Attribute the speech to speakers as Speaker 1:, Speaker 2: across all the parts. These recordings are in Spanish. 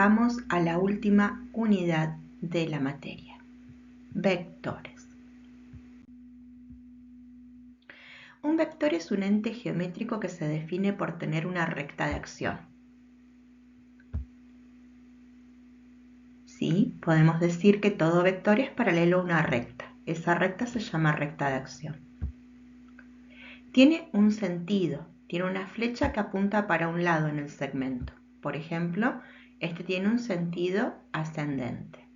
Speaker 1: Llegamos a la última unidad de la materia, vectores. Un vector es un ente geométrico que se define por tener una recta de acción. Sí, podemos decir que todo vector es paralelo a una recta. Esa recta se llama recta de acción. Tiene un sentido, tiene una flecha que apunta para un lado en el segmento. Por ejemplo, este tiene un sentido ascendente.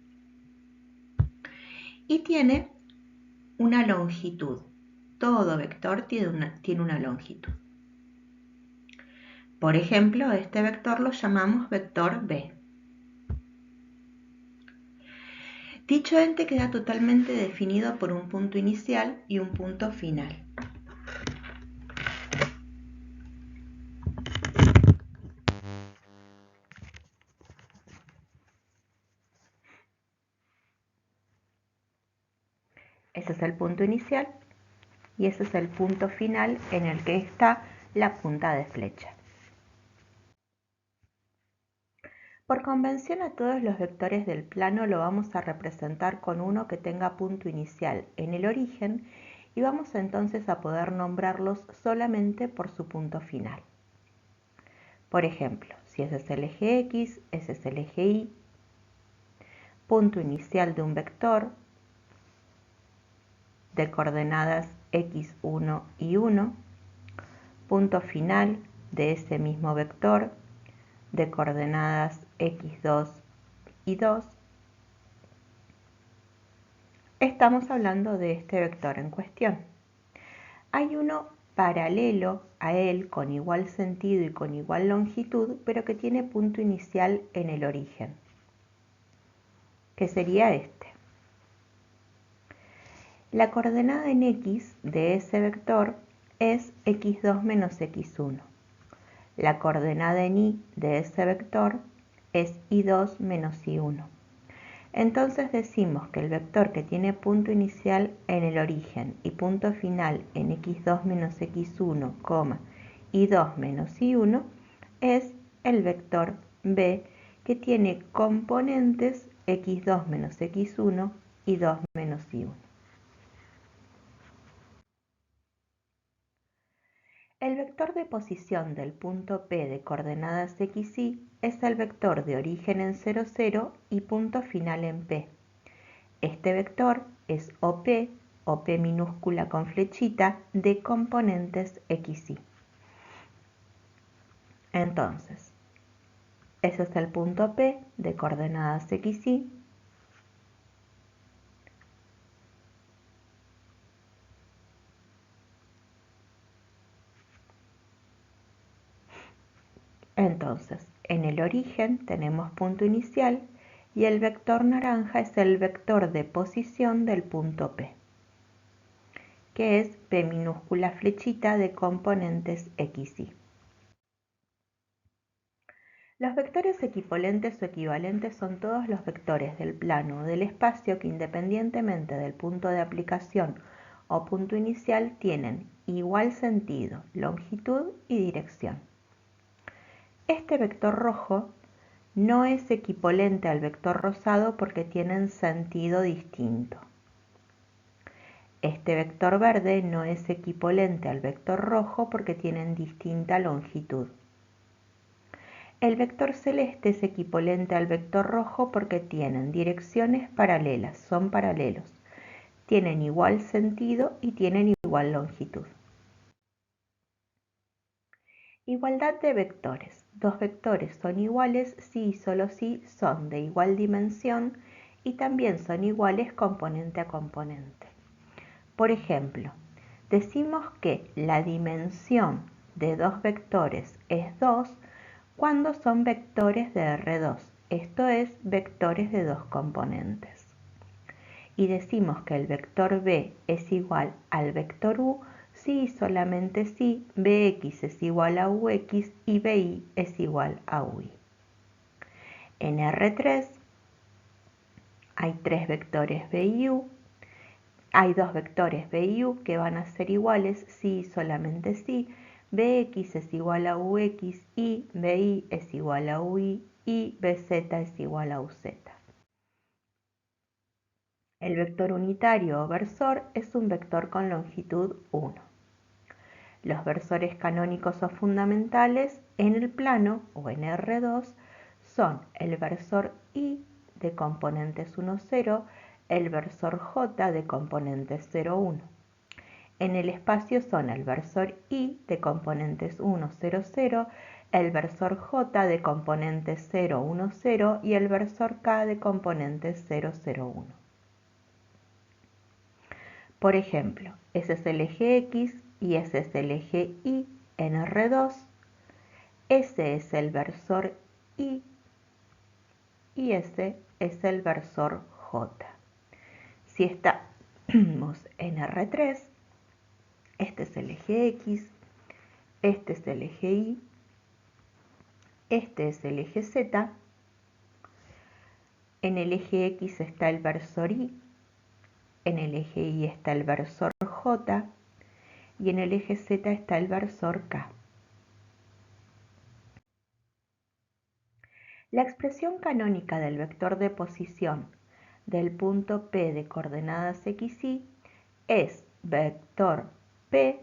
Speaker 1: Y tiene una longitud. Todo vector tiene una longitud. Por ejemplo, este vector lo llamamos vector B. Dicho ente queda totalmente definido por un punto inicial y un punto final. Ese es el punto inicial y ese es el punto final en el que está la punta de flecha. Por convención, a todos los vectores del plano lo vamos a representar con uno que tenga punto inicial en el origen y vamos entonces a poder nombrarlos solamente por su punto final. Por ejemplo, si ese es el eje X, ese es el eje Y, punto inicial de un vector de coordenadas x1 y 1, punto final de ese mismo vector de coordenadas x2 y 2. Estamos hablando de este vector en cuestión. Hay uno paralelo a él con igual sentido y con igual longitud, pero que tiene punto inicial en el origen, que sería este. La coordenada en x de ese vector es x2 menos x1. La coordenada en y de ese vector es y2 menos y1. Entonces decimos que el vector que tiene punto inicial en el origen y punto final en x2 menos x1, y2 menos y1 es el vector b que tiene componentes x2 menos x1 y 2 menos y1. El vector de posición del punto P de coordenadas x, y es el vector de origen en 0, 0 y punto final en P. Este vector es OP minúscula con flechita, de componentes x, y. Entonces, ese es el punto P de coordenadas x, y. Entonces, en el origen tenemos punto inicial y el vector naranja es el vector de posición del punto P, que es P minúscula flechita de componentes x, y. Los vectores equipolentes o equivalentes son todos los vectores del plano o del espacio que independientemente del punto de aplicación o punto inicial tienen igual sentido, longitud y dirección. Este vector rojo no es equipolente al vector rosado porque tienen sentido distinto. Este vector verde no es equipolente al vector rojo porque tienen distinta longitud. El vector celeste es equipolente al vector rojo porque tienen direcciones paralelas, son paralelos, tienen igual sentido y tienen igual longitud. Igualdad de vectores. Dos vectores son iguales si y solo si son de igual dimensión y también son iguales componente a componente. Por ejemplo, decimos que la dimensión de dos vectores es 2 cuando son vectores de R2, esto es, vectores de dos componentes. Y decimos que el vector B es igual al vector U si y solamente si Bx es igual a Ux y Bi es igual a Ui. En R3 hay tres vectores B y U. Hay dos vectores B y U que van a ser iguales si y solamente si Bx es igual a Ux y Bi es igual a Ui y bz es igual a uz. El vector unitario o versor es un vector con longitud 1. Los versores canónicos o fundamentales en el plano o en R2 son el versor I de componentes 1, 0, el versor J de componentes 0, 1. En el espacio son el versor I de componentes 1, 0, 0, el versor J de componentes 0, 1, 0 y el versor K de componentes 0, 0, 1. Por ejemplo, ese es el eje X y ese es el eje Y en R2. Ese es el versor I y ese es el versor J. Si estamos en R3, este es el eje X, este es el eje Y, este es el eje Z. En el eje X está el versor Y, en el eje Y está el versor J y en el eje Z está el versor K. La expresión canónica del vector de posición del punto P de coordenadas x, y es vector P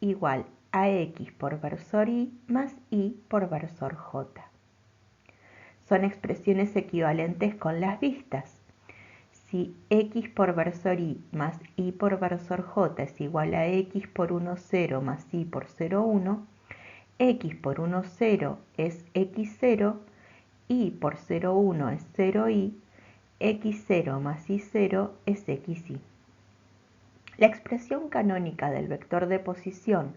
Speaker 1: igual a X por versor Y más Y por versor J. Son expresiones equivalentes con las vistas. Si X por versor Y más Y por versor J es igual a X por 1, 0 más Y por 0, 1, X por 1, 0 es X0, Y por 0, 1 es 0Y, X0 más Y0 es XY. La expresión canónica del vector de posición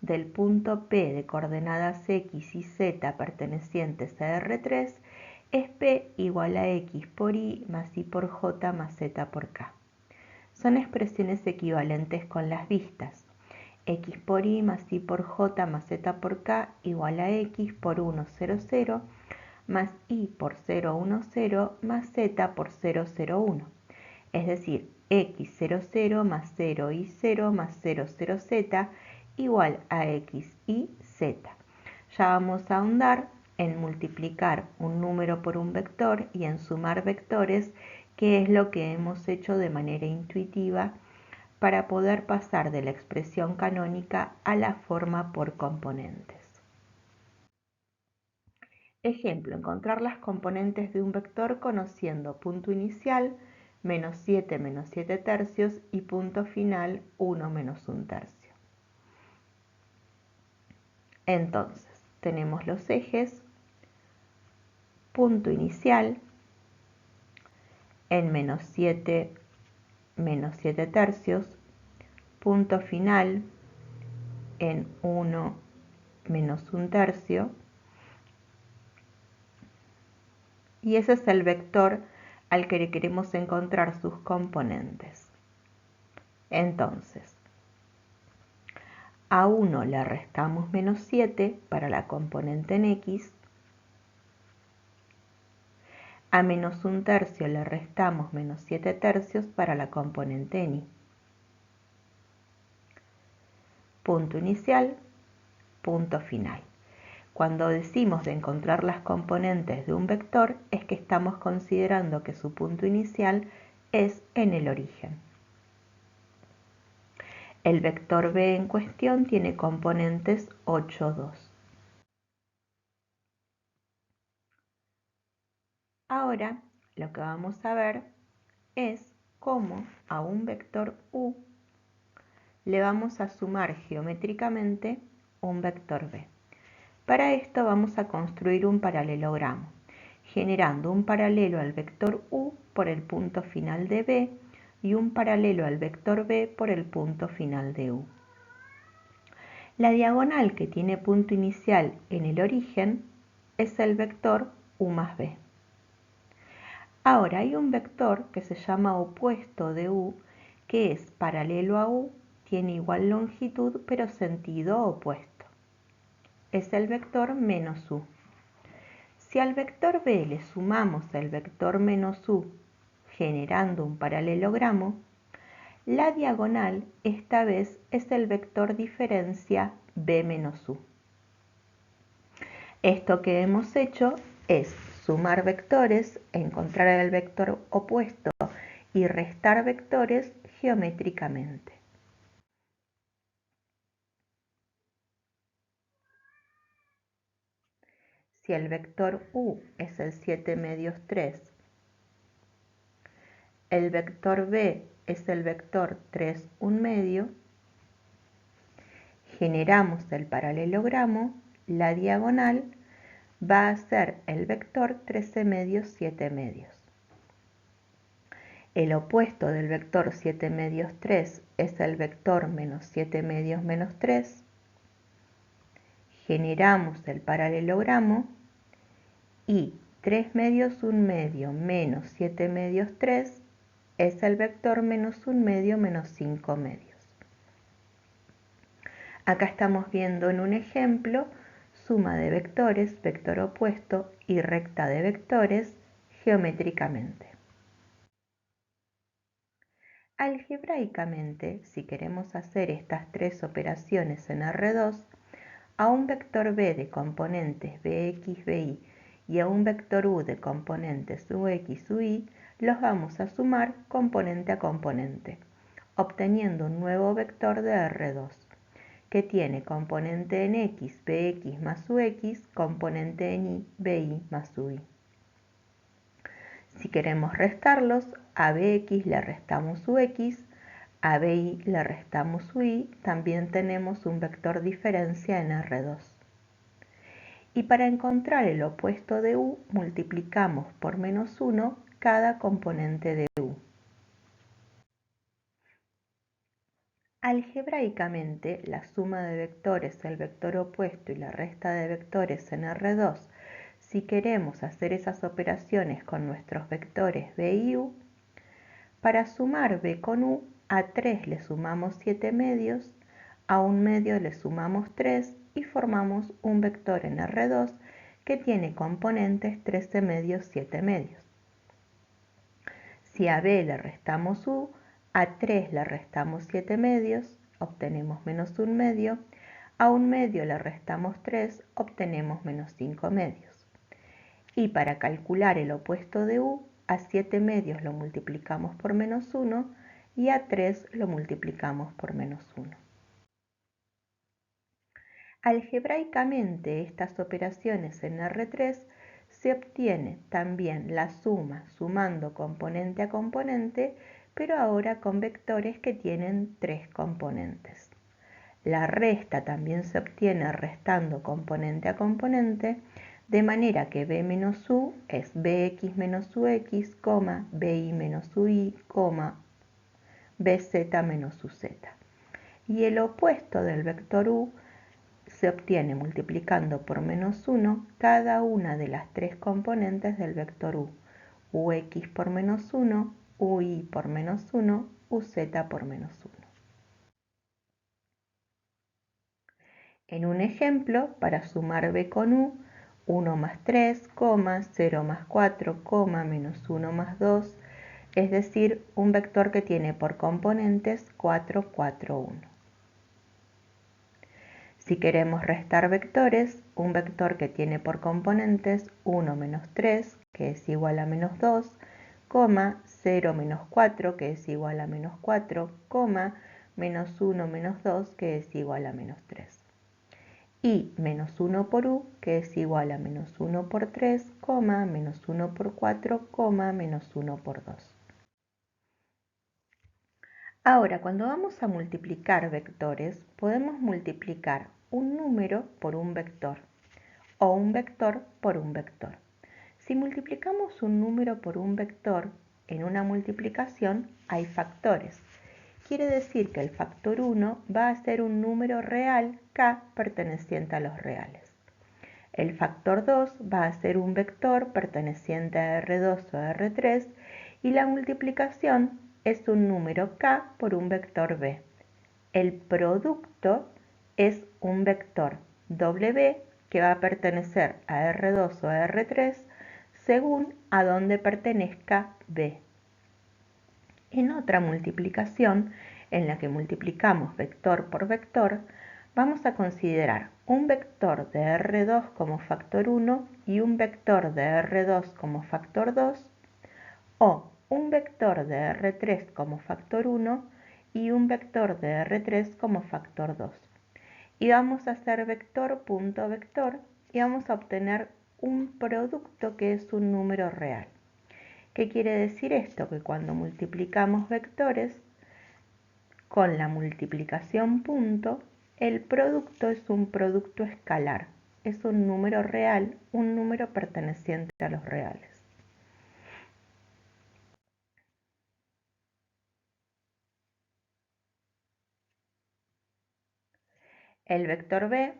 Speaker 1: del punto P de coordenadas X y Z pertenecientes a R3 es P igual a X por Y más Y por J más Z por K. Son expresiones equivalentes con las vistas. X por Y más Y por J más Z por K igual a X por 1, 0, 0 más Y por 0, 1, 0 más Z por 0, 0, 1. Es decir, X00 más 0Y0 más 00Z igual a XY Z. Ya vamos a ahondar en multiplicar un número por un vector y en sumar vectores, que es lo que hemos hecho de manera intuitiva para poder pasar de la expresión canónica a la forma por componentes. Ejemplo, encontrar las componentes de un vector conociendo punto inicial, menos 7 menos 7 tercios y punto final 1 menos 1 tercio. Entonces, tenemos los ejes, punto inicial en menos 7 tercios, punto final en 1 menos 1 tercio, y ese es el vector al que le queremos encontrar sus componentes. Entonces, a 1 le restamos menos 7 para la componente en X, a menos 1 tercio le restamos menos 7 tercios para la componente en Y. Punto inicial, punto final. Cuando decimos de encontrar las componentes de un vector, es que estamos considerando que su punto inicial es en el origen. El vector B en cuestión tiene componentes 8, 2. Ahora lo que vamos a ver es cómo a un vector U le vamos a sumar geométricamente un vector B. Para esto vamos a construir un paralelogramo, generando un paralelo al vector U por el punto final de B y un paralelo al vector B por el punto final de U. La diagonal que tiene punto inicial en el origen es el vector U más B. Ahora hay un vector que se llama opuesto de U, que es paralelo a U, tiene igual longitud pero sentido opuesto. Es el vector menos U. Si al vector B le sumamos el vector menos U, generando un paralelogramo, la diagonal esta vez es el vector diferencia B menos U. Esto que hemos hecho es sumar vectores, encontrar el vector opuesto y restar vectores geométricamente. Si el vector u es el 7 medios 3, el vector b es el vector 3 1 medio, generamos el paralelogramo, la diagonal va a ser el vector 13 medios 7 medios. El opuesto del vector 7 medios 3 es el vector menos 7 medios menos 3. Generamos el paralelogramo y 3 medios 1 medio menos 7 medios 3 es el vector menos 1 medio menos 5 medios. Acá estamos viendo en un ejemplo suma de vectores, vector opuesto y recta de vectores geométricamente. Algebraicamente, si queremos hacer estas tres operaciones en R2, a un vector b de componentes bx, by y a un vector u de componentes ux, uy, los vamos a sumar componente a componente, obteniendo un nuevo vector de R2, que tiene componente en x, bx más ux, componente en y, by más uy. Si queremos restarlos, a bx le restamos ux, a by le restamos uy, también tenemos un vector diferencia en R2. Y para encontrar el opuesto de u, multiplicamos por menos 1 cada componente de u. Algebraicamente, la suma de vectores, el vector opuesto y la resta de vectores en R2, si queremos hacer esas operaciones con nuestros vectores b y u, para sumar b con u, a 3 le sumamos 7 medios, a 1 medio le sumamos 3 y formamos un vector en R2 que tiene componentes 13 medios, 7 medios. Si a b le restamos u, a 3 le restamos 7 medios, obtenemos menos 1 medio, a 1 medio le restamos 3, obtenemos menos 5 medios. Y para calcular el opuesto de u, a 7 medios lo multiplicamos por menos 1 y a 3 lo multiplicamos por menos 1. Algebraicamente, estas operaciones en R3 se obtiene también la suma sumando componente a componente, pero ahora con vectores que tienen 3 componentes. La resta también se obtiene restando componente a componente, de manera que b menos u es bx menos ux, by menos uy, bz menos uz. Y el opuesto del vector u se obtiene multiplicando por menos 1 cada una de las tres componentes del vector u, ux por menos 1, uy por menos 1, uz por menos 1. En un ejemplo, para sumar b con u, 1 más 3, 0 más 4, menos 1 más 2, es decir, un vector que tiene por componentes 4, 4, 1. Si queremos restar vectores, un vector que tiene por componentes 1 menos 3, que es igual a menos 2, 0 menos 4, que es igual a menos 4, menos 1 menos 2, que es igual a menos 3. Y menos 1 por u, que es igual a menos 1 por 3, menos 1 por 4, menos 1 por 2. Ahora, cuando vamos a multiplicar vectores, podemos multiplicar un número por un vector o un vector por un vector. Si multiplicamos un número por un vector, en una multiplicación hay factores. Quiere decir que el factor 1 va a ser un número real k perteneciente a los reales. El factor 2 va a ser un vector perteneciente a R2 o a R3 y la multiplicación es un número k por un vector b. El producto es un vector w que va a pertenecer a R2 o a R3 según a dónde pertenezca b. En otra multiplicación, en la que multiplicamos vector por vector, vamos a considerar un vector de R2 como factor 1 y un vector de R2 como factor 2, o un vector de R3 como factor 1 y un vector de R3 como factor 2. Y vamos a hacer vector punto vector y vamos a obtener un producto que es un número real. ¿Qué quiere decir esto? Que cuando multiplicamos vectores con la multiplicación punto, el producto es un producto escalar, es un número real, un número perteneciente a los reales. El vector b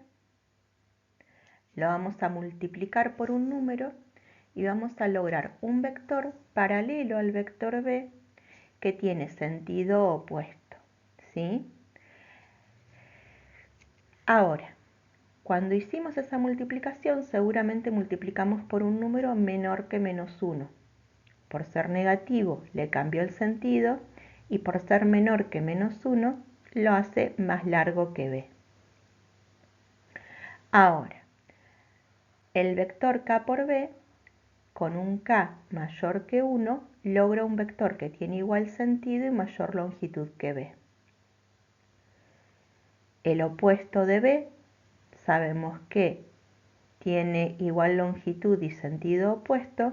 Speaker 1: lo vamos a multiplicar por un número y vamos a lograr un vector paralelo al vector b que tiene sentido opuesto, ¿sí? Ahora, cuando hicimos esa multiplicación, seguramente multiplicamos por un número menor que -1. Por ser negativo, le cambió el sentido y por ser menor que -1, lo hace más largo que b. Ahora, el vector k por b, con un k mayor que 1, logra un vector que tiene igual sentido y mayor longitud que b. El opuesto de b sabemos que tiene igual longitud y sentido opuesto.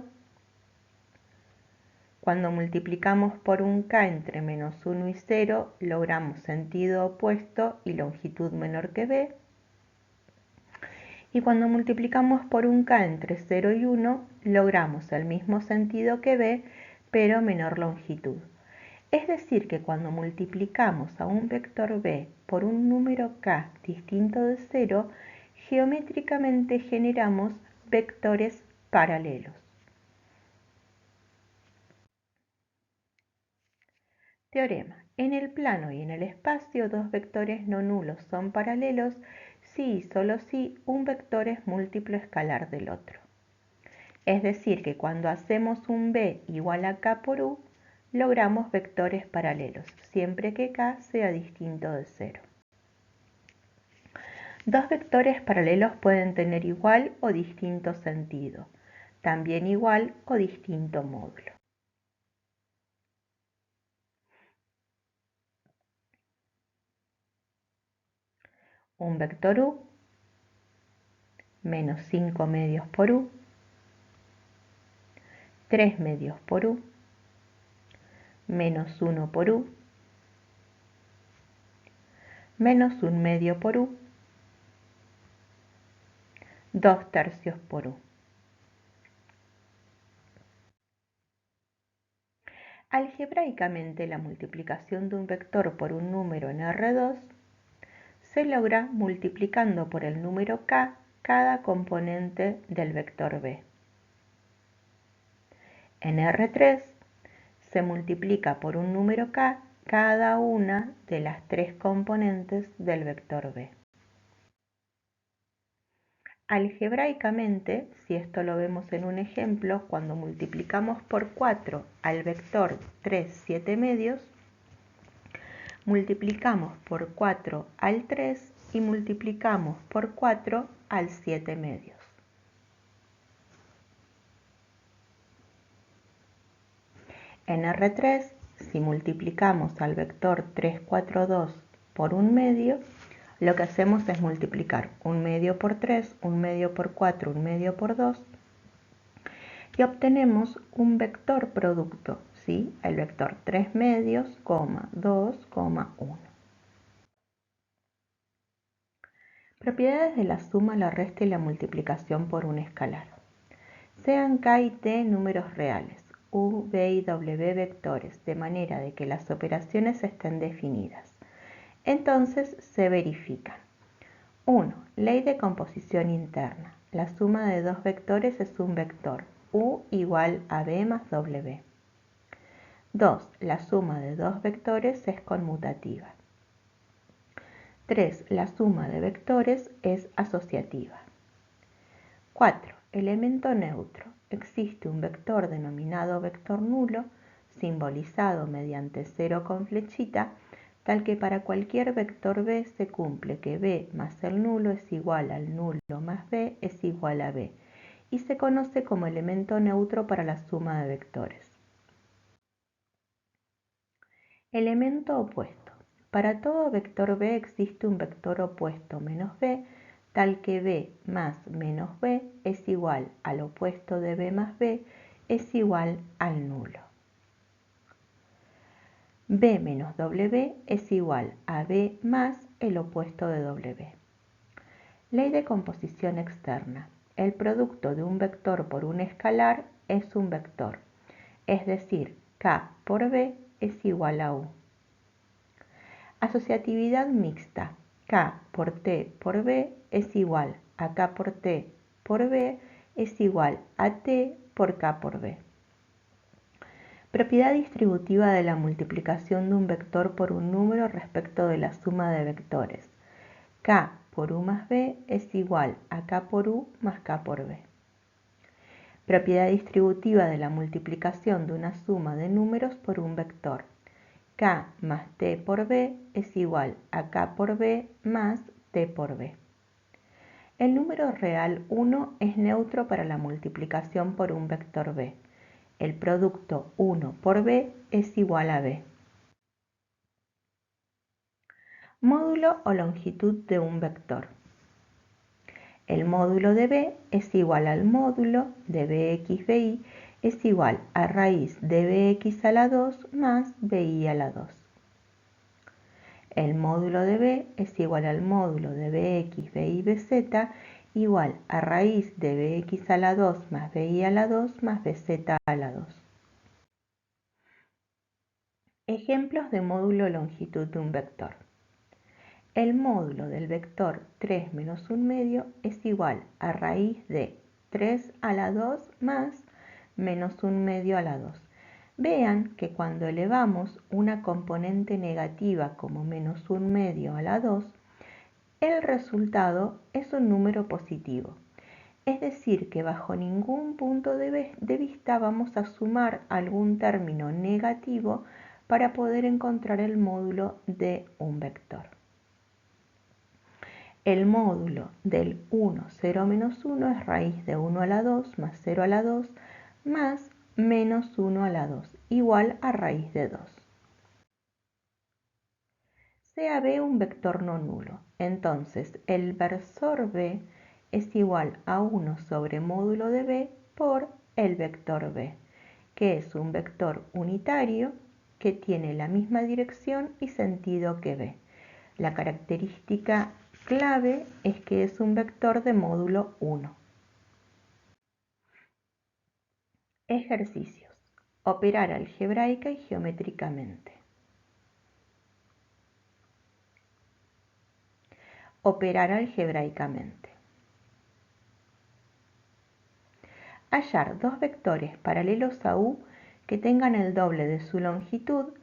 Speaker 1: Cuando multiplicamos por un k entre -1 y 0, logramos sentido opuesto y longitud menor que b. Y cuando multiplicamos por un k entre 0 y 1, logramos el mismo sentido que b, pero menor longitud. Es decir, que cuando multiplicamos a un vector b por un número k distinto de 0, geométricamente generamos vectores paralelos. Teorema. En el plano y en el espacio, dos vectores no nulos son paralelos si y solo si un vector es múltiplo escalar del otro. Es decir, que cuando hacemos un b igual a k por u, logramos vectores paralelos, siempre que k sea distinto de 0. Dos vectores paralelos pueden tener igual o distinto sentido, también igual o distinto módulo. Un vector u menos 5 medios por u, 3 medios por u, menos 1 por u, menos 1 medio por u, 2 tercios por u. Algebraicamente, la multiplicación de un vector por un número en R2 se logra multiplicando por el número k cada componente del vector b. En R3 se multiplica por un número k cada una de las tres componentes del vector b. Algebraicamente, si esto lo vemos en un ejemplo, cuando multiplicamos por 4 al vector 3, 7 medios, multiplicamos por 4 al 3 y multiplicamos por 4 al 7 medios. En R3, si multiplicamos al vector 3, 4, 2 por un medio, lo que hacemos es multiplicar un medio por 3, un medio por 4, un medio por 2 y obtenemos un vector producto, ¿sí? El vector 3 medios, 2, 1. Propiedades de la suma, la resta y la multiplicación por un escalar. Sean k y t números reales, u, v y w vectores, de manera de que las operaciones estén definidas. Entonces se verifican. 1. Ley de composición interna. La suma de dos vectores es un vector, u igual a b más w. 2. La suma de dos vectores es conmutativa. 3. La suma de vectores es asociativa. 4. Elemento neutro. Existe un vector denominado vector nulo, simbolizado mediante 0 con flechita, tal que para cualquier vector b se cumple que b más el nulo es igual al nulo más b es igual a b, y se conoce como elemento neutro para la suma de vectores. Elemento opuesto. Para todo vector b existe un vector opuesto menos b, tal que b más menos b es igual al opuesto de b más b es igual al nulo. B menos W es igual a B más el opuesto de W. Ley de composición externa. El producto de un vector por un escalar es un vector, es decir, K por B es igual a U. Asociatividad mixta. K por T por B es igual a K por T por B es igual a T por K por B. Propiedad distributiva de la multiplicación de un vector por un número respecto de la suma de vectores. K por U más B es igual a K por U más K por B. Propiedad distributiva de la multiplicación de una suma de números por un vector. K más T por B es igual a K por B más T por B. El número real 1 es neutro para la multiplicación por un vector B. El producto 1 por b es igual a b. Módulo o longitud de un vector. El módulo de b es igual al módulo de bxby es igual a raíz de bx a la 2 más bi a la 2. El módulo de b es igual al módulo de bx, bi, bz igual a raíz de bx a la 2 más bi a la 2 más bz a la 2. Ejemplos de módulo longitud de un vector. El módulo del vector 3 menos 1 medio es igual a raíz de 3 a la 2 más menos 1 medio a la 2. Vean que cuando elevamos una componente negativa como menos 1 medio a la 2, el resultado es un número positivo. Es decir, que bajo ningún punto de vista vamos a sumar algún término negativo para poder encontrar el módulo de un vector. El módulo del 1, 0 menos 1 es raíz de 1 a la 2 más 0 a la 2 más menos 1 a la 2, igual a raíz de 2. Sea B un vector no nulo, entonces el versor B es igual a 1 sobre módulo de B por el vector B, que es un vector unitario que tiene la misma dirección y sentido que B. La característica clave es que es un vector de módulo 1. Ejercicios. Operar algebraica y geométricamente. Operar algebraicamente. Hallar dos vectores paralelos a U que tengan el doble de su longitud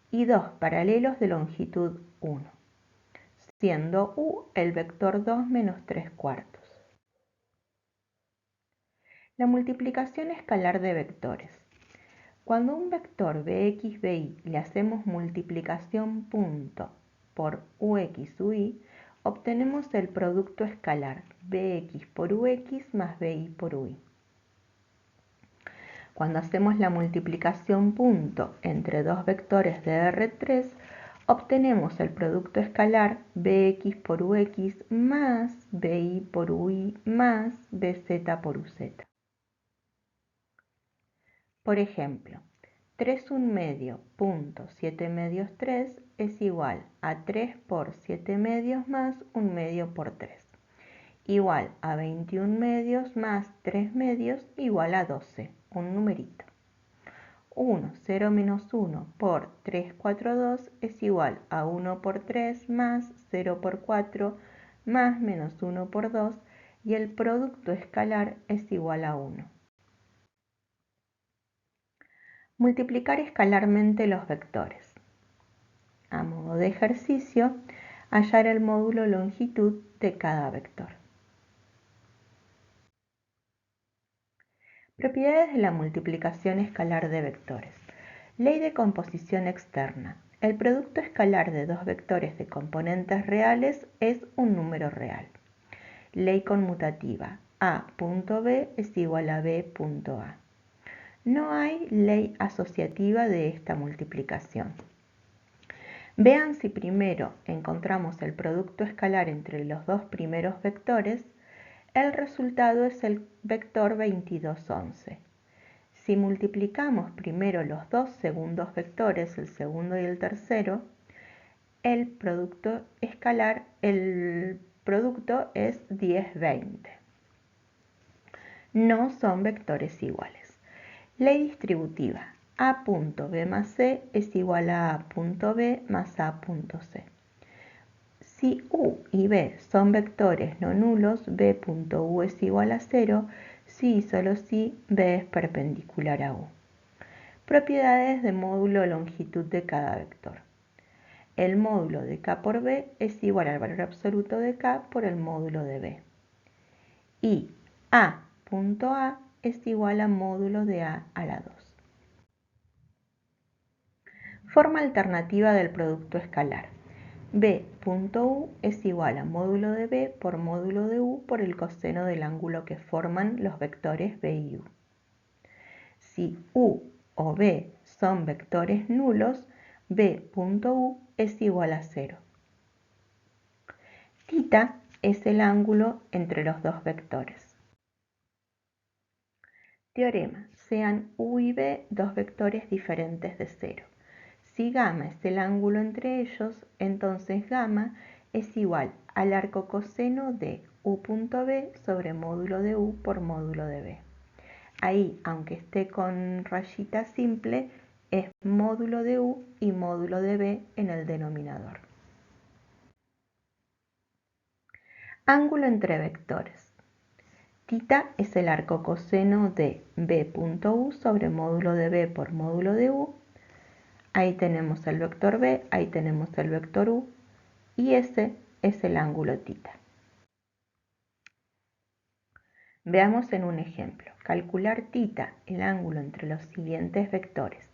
Speaker 1: y dos paralelos de longitud 1, siendo U el vector 2 menos 3 cuartos. La multiplicación escalar de vectores. Cuando un vector bx,by le hacemos multiplicación punto por ux, uy, obtenemos el producto escalar bx por ux más bi por uy. Cuando hacemos la multiplicación punto entre dos vectores de R3, obtenemos el producto escalar bx por ux más bi por uy más bz por uz. Por ejemplo, 3 1 medio punto 7 medios 3 es igual a 3 por 7 medios más 1 medio por 3, igual a 21 medios más 3 medios igual a 12, un numerito. 1, 0 menos 1 por 3, 4, 2 es igual a 1 por 3 más 0 por 4 más menos 1 por 2 y el producto escalar es igual a 1. Multiplicar escalarmente los vectores. A modo de ejercicio, hallar el módulo longitud de cada vector. Propiedades de la multiplicación escalar de vectores. Ley de composición externa. El producto escalar de dos vectores de componentes reales es un número real. Ley conmutativa. A.b es igual a b.a. No hay ley asociativa de esta multiplicación. Vean si primero encontramos el producto escalar entre los dos primeros vectores, el resultado es el vector 22, 11. Si multiplicamos primero los dos segundos vectores, el segundo y el tercero, el producto escalar, el producto es 10, 20. No son vectores iguales. Ley distributiva. A.b más c es igual a A.b más A.c. Si u y b son vectores no nulos, b.u es igual a 0, si y solo si b es perpendicular a u. Propiedades de módulo longitud de cada vector. El módulo de k por b es igual al valor absoluto de k por el módulo de b. Y a.a es igual a módulo de a la 2. Forma alternativa del producto escalar. b.u es igual a módulo de b por módulo de u por el coseno del ángulo que forman los vectores b y u. Si u o b son vectores nulos, b.u es igual a 0. Θ es el ángulo entre los dos vectores. Teorema. Sean u y b dos vectores diferentes de 0. Si gamma es el ángulo entre ellos, entonces gamma es igual al arco coseno de u.b sobre módulo de u por módulo de b. Ahí, aunque esté con rayita simple, es módulo de u y módulo de b en el denominador. Ángulo entre vectores. Θ es el arco coseno de b.u sobre módulo de b por módulo de u. Ahí tenemos el vector b, ahí tenemos el vector u, y ese es el ángulo θ. Veamos en un ejemplo. Calcular θ, el ángulo entre los siguientes vectores: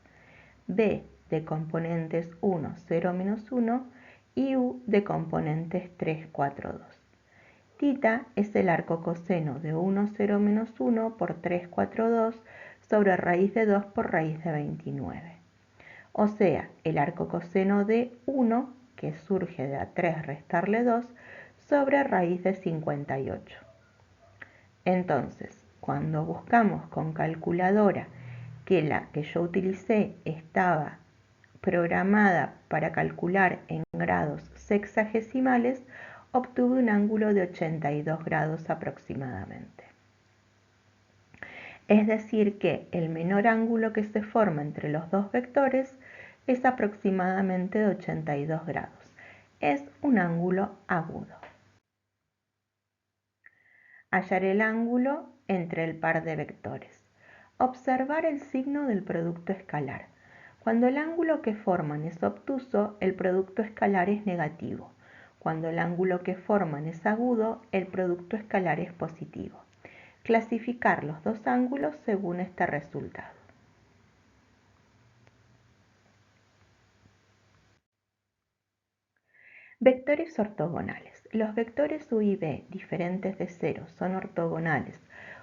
Speaker 1: b de componentes 1, 0, menos 1 y u de componentes 3, 4, 2. Θ es el arco coseno de 1, 0, menos 1 por 3, 4, 2 sobre raíz de 2 por raíz de 29. O sea, el arco coseno de 1, que surge de a 3 restarle 2, sobre raíz de 58. Entonces, cuando buscamos con calculadora que la que yo utilicé estaba programada para calcular en grados sexagesimales, obtuve un ángulo de 82 grados aproximadamente. Es decir que el menor ángulo que se forma entre los dos vectores es aproximadamente de 82 grados. Es un ángulo agudo. Hallar el ángulo entre el par de vectores. Observar el signo del producto escalar. Cuando el ángulo que forman es obtuso, el producto escalar es negativo. Cuando el ángulo que forman es agudo, el producto escalar es positivo. Clasificar los dos ángulos según este resultado. Vectores ortogonales. Los vectores u y b diferentes de 0 son ortogonales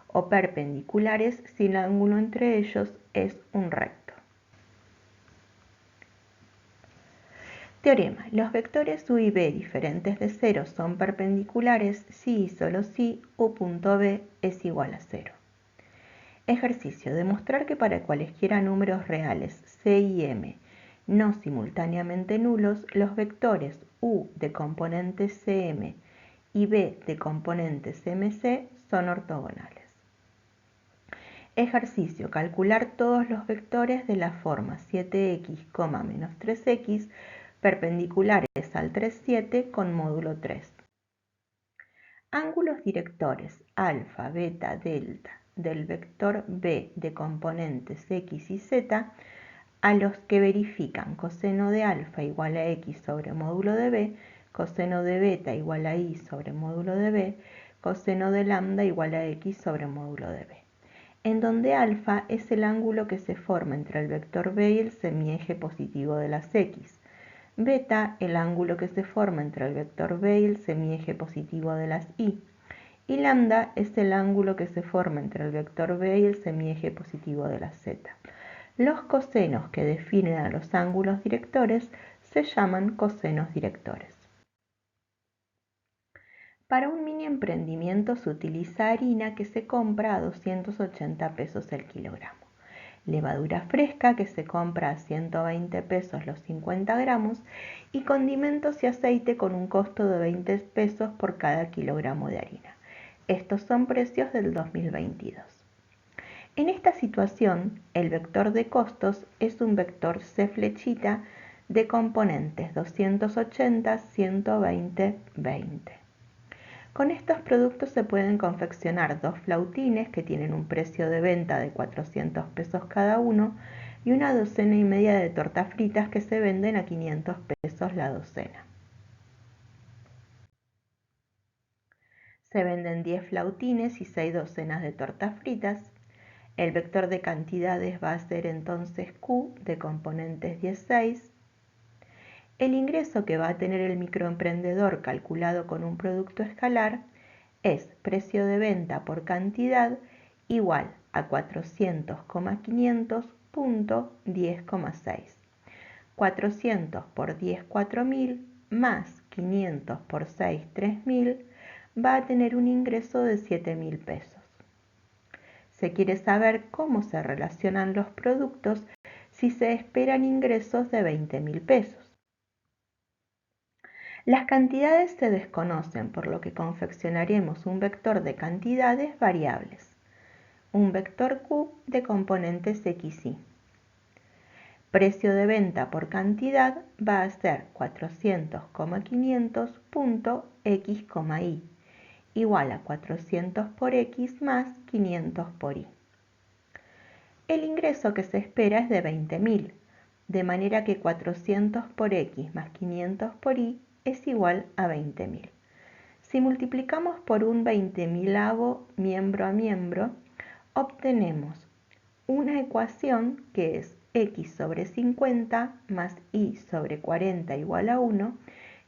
Speaker 1: o perpendiculares si el ángulo entre ellos es un recto. Teorema. Los vectores u y b diferentes de 0 son perpendiculares si y solo si u.b es igual a 0. Ejercicio. Demostrar que para cualesquiera números reales c y m no simultáneamente nulos, los vectores u de componente cm y b de componente cmc son ortogonales. Ejercicio. Calcular todos los vectores de la forma 7x, menos 3x perpendiculares al 3, 7 con módulo 3. Ángulos directores alfa, beta, delta del vector b de componentes x y z a los que verifican coseno de alfa igual a x sobre módulo de b, coseno de beta igual a y sobre módulo de b, coseno de lambda igual a x sobre módulo de b, en donde alfa es el ángulo que se forma entre el vector b y el semieje positivo de las x. beta, el ángulo que se forma entre el vector b y el semieje positivo de las y lambda es el ángulo que se forma entre el vector b y el semieje positivo de las z. Los cosenos que definen a los ángulos directores se llaman cosenos directores. Para un mini emprendimiento se utiliza harina que se compra a 280 pesos el kilogramo, levadura fresca que se compra a 120 pesos los 50 gramos y condimentos y aceite con un costo de 20 pesos por cada kilogramo de harina. Estos son precios del 2022. En esta situación, el vector de costos es un vector C flechita de componentes 280, 120, 20. Con estos productos se pueden confeccionar 2 flautines que tienen un precio de venta de 400 pesos cada uno y una docena y media de tortas fritas que se venden a 500 pesos la docena. Se venden 10 flautines y 6 docenas de tortas fritas. El vector de cantidades va a ser entonces Q de componentes 16. El ingreso que va a tener el microemprendedor calculado con un producto escalar es precio de venta por cantidad igual a 400,500.10,6. 400 por 10, 4.000 más 500 por 6, 3.000 va a tener un ingreso de 7.000 pesos. Se quiere saber cómo se relacionan los productos si se esperan ingresos de 20.000 pesos. Las cantidades se desconocen, por lo que confeccionaremos un vector de cantidades variables, un vector Q de componentes x, y. Precio de venta por cantidad va a ser 400,500.x, y igual a 400 por x más 500 por y. El ingreso que se espera es de 20.000, de manera que 400 por x más 500 por y es igual a 20.000. Si multiplicamos por un 20.000avo miembro a miembro, obtenemos una ecuación que es x sobre 50 más y sobre 40 igual a 1,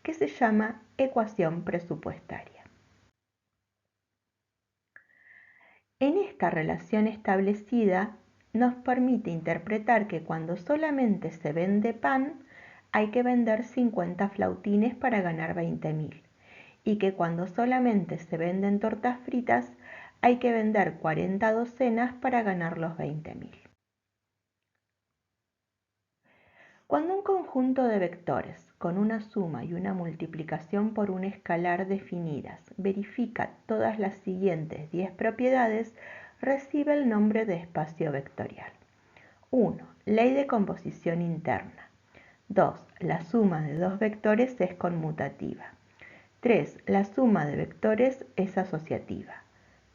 Speaker 1: que se llama ecuación presupuestaria. En esta relación establecida nos permite interpretar que cuando solamente se vende pan, hay que vender 50 flautines para ganar 20.000, y que cuando solamente se venden tortas fritas, hay que vender 40 docenas para ganar los 20.000. Cuando un conjunto de vectores con una suma y una multiplicación por un escalar definidas verifica todas las siguientes 10 propiedades, recibe el nombre de espacio vectorial. 1. Ley de composición interna. 2. La suma de dos vectores es conmutativa. 3. La suma de vectores es asociativa.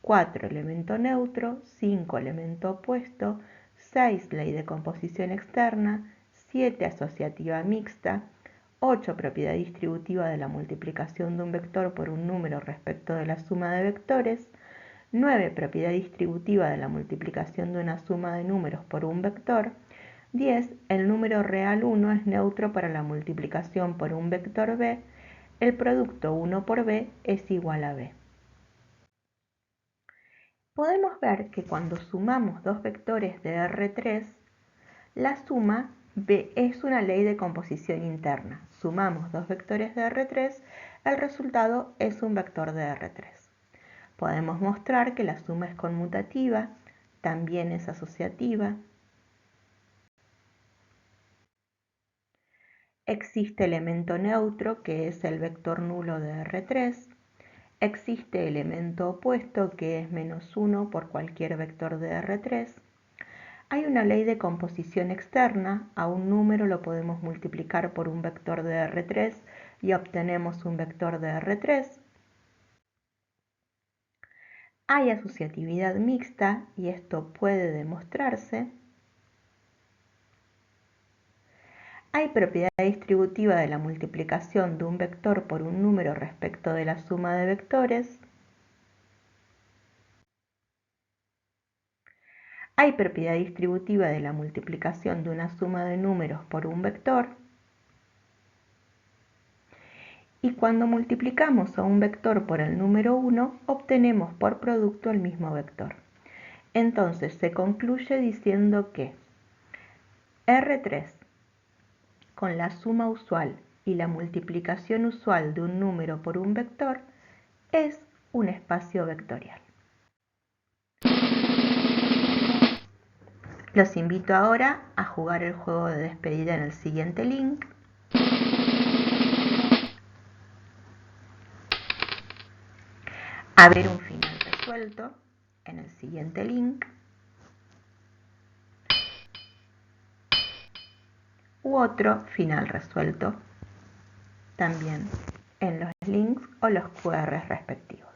Speaker 1: 4. Elemento neutro. 5. Elemento opuesto. 6. Ley de composición externa. 7. Asociativa mixta. 8. Propiedad distributiva de la multiplicación de un vector por un número respecto de la suma de vectores. 9. Propiedad distributiva de la multiplicación de una suma de números por un vector. 10. El número real 1 es neutro para la multiplicación por un vector b. El producto 1 por b es igual a b. Podemos ver que cuando sumamos dos vectores de R3, la suma b es una ley de composición interna. Sumamos dos vectores de R3, el resultado es un vector de R3. Podemos mostrar que la suma es conmutativa, también es asociativa. Existe elemento neutro, que es el vector nulo de R3. Existe elemento opuesto, que es -1 por cualquier vector de R3. Hay una ley de composición externa. A un número lo podemos multiplicar por un vector de R3 y obtenemos un vector de R3. Hay asociatividad mixta y esto puede demostrarse. Hay propiedad distributiva de la multiplicación de un vector por un número respecto de la suma de vectores. Hay propiedad distributiva de la multiplicación de una suma de números por un vector. Y cuando multiplicamos a un vector por el número 1, obtenemos por producto el mismo vector. Entonces se concluye diciendo que R3 con la suma usual y la multiplicación usual de un número por un vector es un espacio vectorial. Los invito ahora a jugar el juego de despedida en el siguiente link. A ver un final resuelto en el siguiente link. U otro final resuelto también en los links o los QR respectivos.